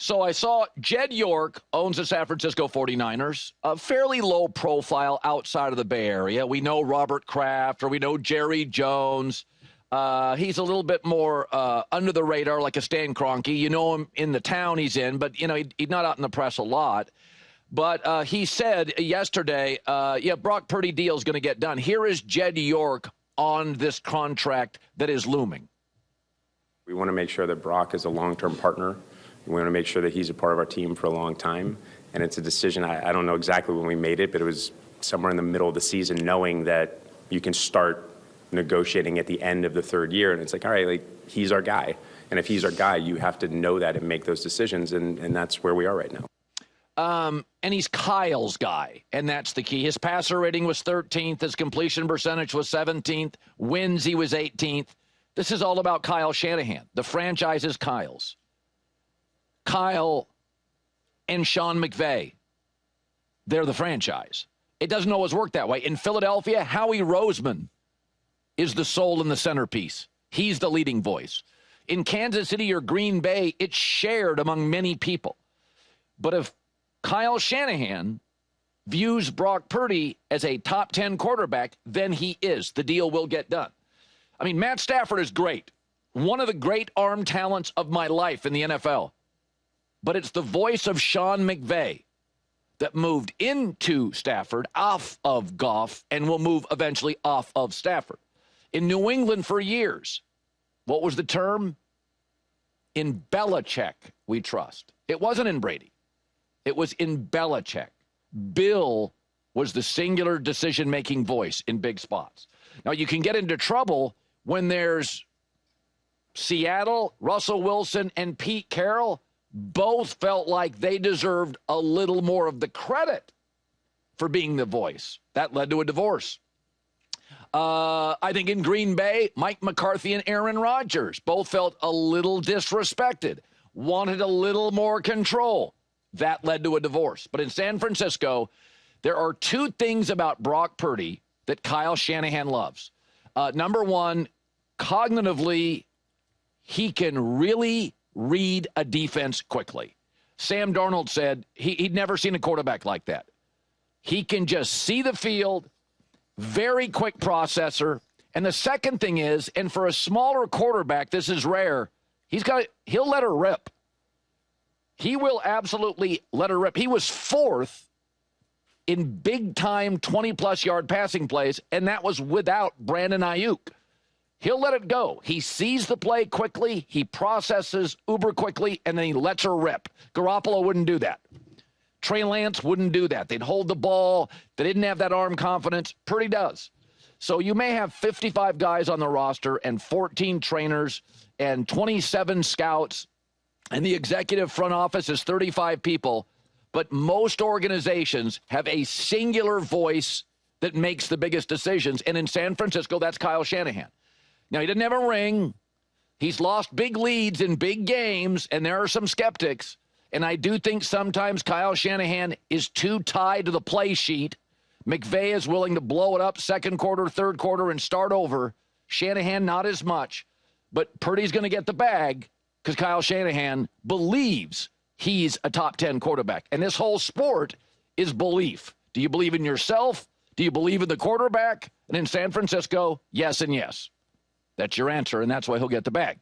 So I saw Jed York owns the San Francisco 49ers, a fairly low profile outside of the Bay Area. We know Robert Kraft or we know Jerry Jones. He's a little bit more under the radar, like a Stan Kroenke. You know him in the town he's in, but, you know, he's not out in the press a lot. But he said yesterday, Brock Purdy deal is going to get done. Here is Jed York on this contract that is looming. We want to make sure that Brock is a long-term partner. We want to make sure that he's a part of our team for a long time. And it's a decision, I don't know exactly when we made it, but it was somewhere in the middle of the season, knowing that you can start negotiating at the end of the third year. And it's like, all right, like, he's our guy. And if he's our guy, you have to know that and make those decisions. And that's where we are right now. And he's Kyle's guy, and that's the key. His passer rating was 13th. His completion percentage was 17th. Wins, he was 18th. This is all about Kyle Shanahan. The franchise is Kyle's. Kyle and Sean McVay, they're the franchise. It doesn't always work that way. In Philadelphia, Howie Roseman is the soul and the centerpiece. He's the leading voice. In Kansas City or Green Bay, it's shared among many people. But if Kyle Shanahan views Brock Purdy as a top 10 quarterback, then he is. The deal will get done. I mean, Matt Stafford is great. One of the great arm talents of my life in the NFL. But it's the voice of Sean McVay that moved into Stafford, off of Goff, and will move eventually off of Stafford. In New England for years, what was the term? In Belichick, we trust. It wasn't in Brady. It was in Belichick. Bill was the singular decision-making voice in big spots. Now, you can get into trouble when there's Seattle, Russell Wilson, and Pete Carroll. Both felt like they deserved a little more of the credit for being the voice. That led to a divorce. I think in Green Bay, Mike McCarthy and Aaron Rodgers both felt a little disrespected, wanted a little more control. That led to a divorce. But in San Francisco, there are two things about Brock Purdy that Kyle Shanahan loves. Number one, cognitively, he can really read a defense quickly. Sam Darnold said he'd never seen a quarterback like that. He can just see the field, very quick processor. And the second thing is, and for a smaller quarterback, this is rare, he'll let her rip. He will absolutely let her rip. He was fourth in big-time 20-plus yard passing plays, and that was without Brandon Ayuk. He'll let it go. He sees the play quickly, he processes uber quickly, and then he lets her rip. Garoppolo wouldn't do that. Trey Lance wouldn't do that. They'd hold the ball. They didn't have that arm confidence. Purdy does. So you may have 55 guys on the roster and 14 trainers and 27 scouts, and the executive front office is 35 people, but most organizations have a singular voice that makes the biggest decisions, and in San Francisco, that's Kyle Shanahan. Now, he didn't have a ring. He's lost big leads in big games, and there are some skeptics, and I do think sometimes Kyle Shanahan is too tied to the play sheet. McVay is willing to blow it up second quarter, third quarter, and start over. Shanahan, not as much, but Purdy's going to get the bag, because Kyle Shanahan believes he's a top 10 quarterback. And this whole sport is belief. Do you believe in yourself? Do you believe in the quarterback? And in San Francisco, yes and yes. That's your answer, and that's why he'll get the bag.